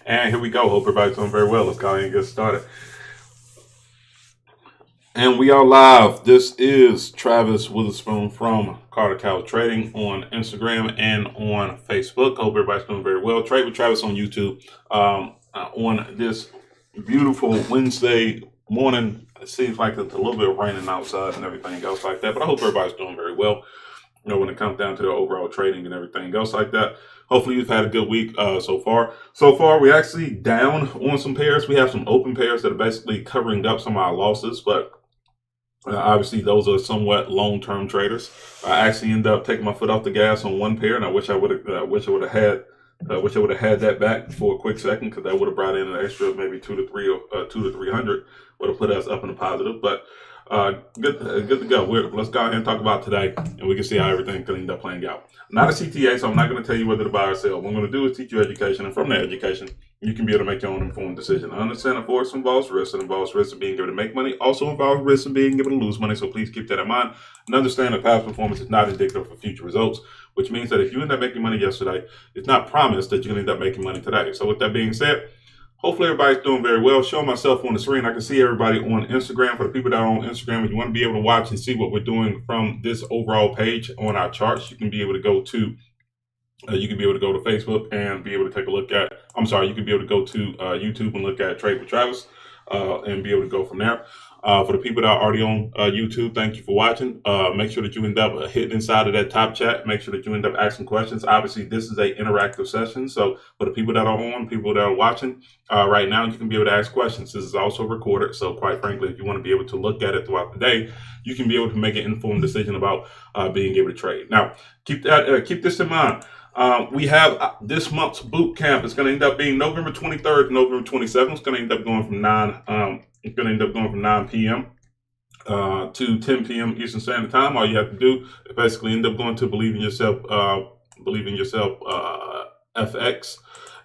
And here we go. Hope everybody's doing very well. Let's go ahead and get started. And we are live. This is Travis Witherspoon from Carter Cow Trading on Instagram and on Facebook. Hope everybody's doing very well. Trade with Travis on YouTube. On this beautiful Wednesday morning, it seems like it's a little bit raining outside and everything else like that. But I hope everybody's doing very well. When it comes down to the overall trading and everything else like that. Hopefully you've had a good week so far. So far, we're actually down on some pairs. We have some open pairs that are basically covering up some of our losses, but obviously those are somewhat long-term traders. I actually ended up taking my foot off the gas on one pair, and I wish I would have had that back for a quick second, because that would have brought in an extra maybe 200 would have put us up in the positive. But good to go. Let's go ahead and talk about today, and we can see how everything can end up playing out. I'm not a CTA, so I'm not going to tell you whether to buy or sell. What I'm going to do is teach you education, and from that education, you can be able to make your own informed decision. I understand that Forex involves risk. It involves risk of being able to make money. Also involves risk of being able to lose money. So please keep that in mind. And understand that past performance is not indicative of future results, which means that if you end up making money yesterday, it's not promised that you're going to end up making money today. So with that being said, hopefully everybody's doing very well. Showing myself on the screen, I can see everybody on Instagram. For the people that are on Instagram, if you want to be able to watch and see what we're doing from this overall page on our charts, you can be able to go to Facebook and be able to take a look at. You can be able to go to YouTube and look at Trade with Travis and be able to go from there. For the people that are already on YouTube, thank you for watching. Make sure that you end up hitting inside of that top chat. Make sure that you end up asking questions. Obviously, this is an interactive session. So for the people that are on, people that are watching right now, you can be able to ask questions. This is also recorded. So quite frankly, if you want to be able to look at it throughout the day, you can be able to make an informed decision about being able to trade. Now, keep this in mind. We have this month's boot camp. It's going to end up being November 23rd, November 27th. It's going to end up going from 9 p.m. To 10 p.m. Eastern Standard Time. All you have to do is basically end up going to Believe in Yourself FX,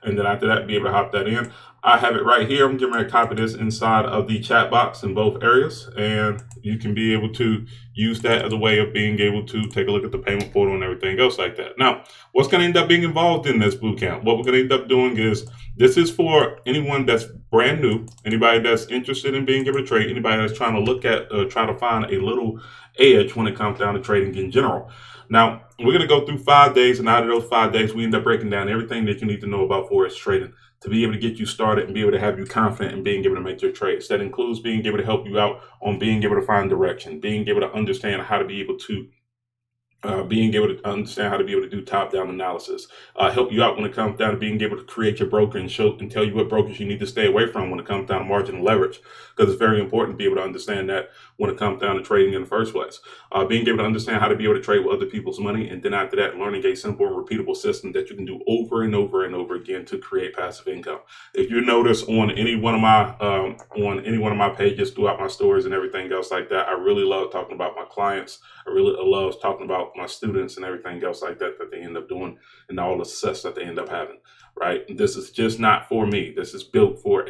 and then after that, be able to hop that in. I have it right here. I'm getting ready to copy this inside of the chat box in both areas, and you can be able to use that as a way of being able to take a look at the payment portal and everything else like that. Now, what's going to end up being involved in this bootcamp? What we're going to end up doing is, this is for anyone that's brand new, anybody that's interested in being able to trade, anybody that's trying to look at, try to find a little edge when it comes down to trading in general. Now, we're going to go through 5 days, and out of those 5 days, we end up breaking down everything that you need to know about Forex trading to be able to get you started and be able to have you confident in being able to make your trades. That includes being able to help you out on being able to find direction, being able to understand how to be able to do top-down analysis, help you out when it comes down to being able to create your broker and tell you what brokers you need to stay away from when it comes down to margin and leverage, because it's very important to be able to understand that when it comes down to trading in the first place. Being able to understand how to be able to trade with other people's money, and then after that, learning a simple and repeatable system that you can do over and over and over again to create passive income. If you notice on any one of my pages throughout my stories and everything else like that, I really love talking about my clients. I really love talking about my students and everything else like that they end up doing, and all the success that they end up having. Right? This is just not for me. This is built for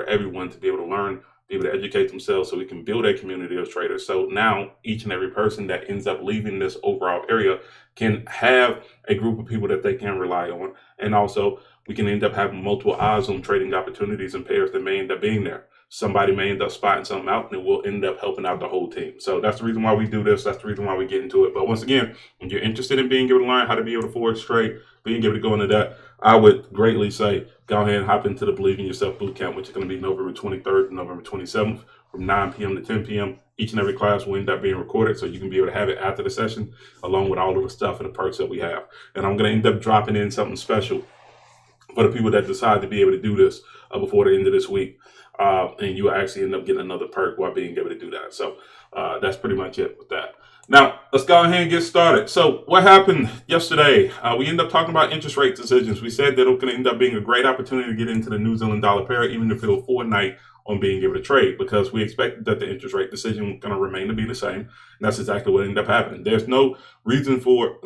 everyone to be able to learn, be able to educate themselves, so we can build a community of traders. So now each and every person that ends up leaving this overall area can have a group of people that they can rely on, and also we can end up having multiple eyes on trading opportunities and pairs that may end up being there. Somebody may end up spotting something out, and it will end up helping out the whole team. So that's the reason why we do this. That's the reason why we get into it. But once again, if you're interested in being able to learn how to be able to Forex trade, being able to go into that, I would greatly say go ahead and hop into the Believe in Yourself Bootcamp, which is going to be November 23rd and November 27th from 9 p.m. to 10 p.m. Each and every class will end up being recorded, so you can be able to have it after the session, along with all of the stuff and the perks that we have. And I'm going to end up dropping in something special for the people that decide to be able to do this before the end of this week. And you will actually end up getting another perk while being able to do that. So that's pretty much it with that. Now, let's go ahead and get started. So what happened yesterday? We ended up talking about interest rate decisions. We said that it was going to end up being a great opportunity to get into the New Zealand dollar pair, even if it'll fortnight on being able to trade, because we expected that the interest rate decision was going to remain to be the same. And that's exactly what ended up happening. There's no reason for,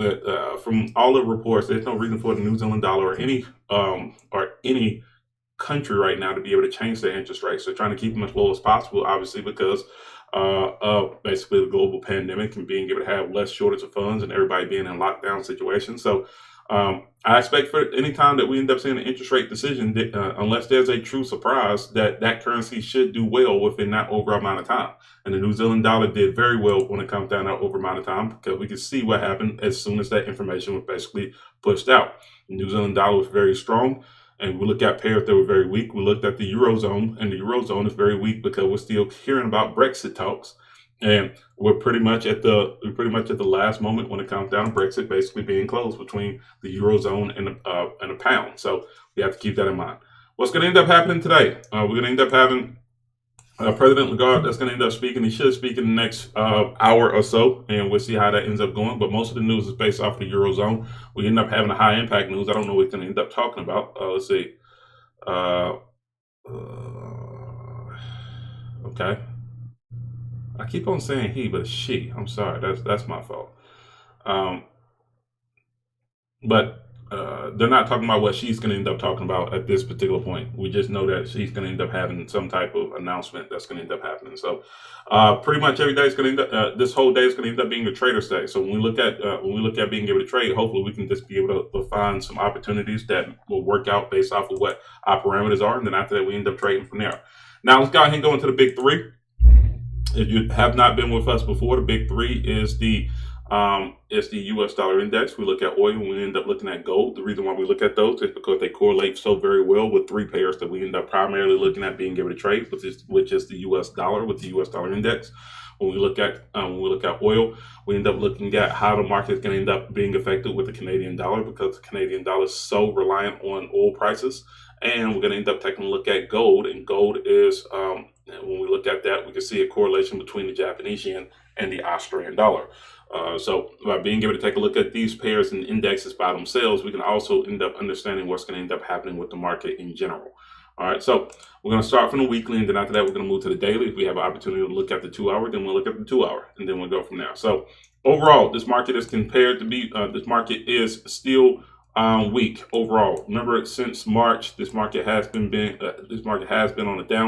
from all the reports, there's no reason for the New Zealand dollar or any country right now to be able to change their interest rates. They're trying to keep them as low as possible, obviously, because of basically the global pandemic and being able to have less shortage of funds and everybody being in lockdown situations. So I expect for any time that we end up seeing an interest rate decision, unless there's a true surprise, that currency should do well within that over amount of time. And the New Zealand dollar did very well when it comes down that over amount of time, because we could see what happened as soon as that information was basically pushed out. The New Zealand dollar was very strong. And we look at pairs that were very weak. We looked at the Eurozone, and the Eurozone is very weak because we're still hearing about Brexit talks. And we're pretty much at the last moment when it comes down to Brexit basically being closed between the Eurozone and the pound. So we have to keep that in mind. What's going to end up happening today? We're going to end up having President Lagarde that's going to end up speaking. He should speak in the next hour or so, and we'll see how that ends up going. But most of the news is based off the Eurozone. We end up having a high impact news. I don't know what he's going to end up talking about. Let's see. Okay. I keep on saying he, but it's she. I'm sorry. That's my fault. But they're not talking about what she's going to end up talking about at this particular point. We just know that she's going to end up having some type of announcement that's going to end up happening. So pretty much every day is going to end up, this whole day is going to end up being a trader's day. So when we look at being able to trade, hopefully we can just be able to find some opportunities that will work out based off of what our parameters are. And then after that, we end up trading from there. Now let's go ahead and go into the big three. If you have not been with us before, the big three is the U.S. dollar index. We look at oil, and we end up looking at gold. The reason why we look at those is because they correlate so very well with three pairs that we end up primarily looking at being able to trade, which is the U.S. dollar with the U.S. dollar index. When we look at oil, we end up looking at how the market is going to end up being affected with the Canadian dollar, because the Canadian dollar is so reliant on oil prices. And we're going to end up taking a look at gold, and gold is when we look at that, we can see a correlation between the Japanese yen and the Australian dollar. So by being able to take a look at these pairs and indexes by themselves, we can also end up understanding what's going to end up happening with the market in general. All right, so we're going to start from the weekly, and then after that, we're going to move to the daily. If we have an opportunity to look at the 2 hour, then we'll look at the 2 hour, and then we'll go from there. So overall, this market is this market is still weak overall. Remember, since March, this market has been on a down.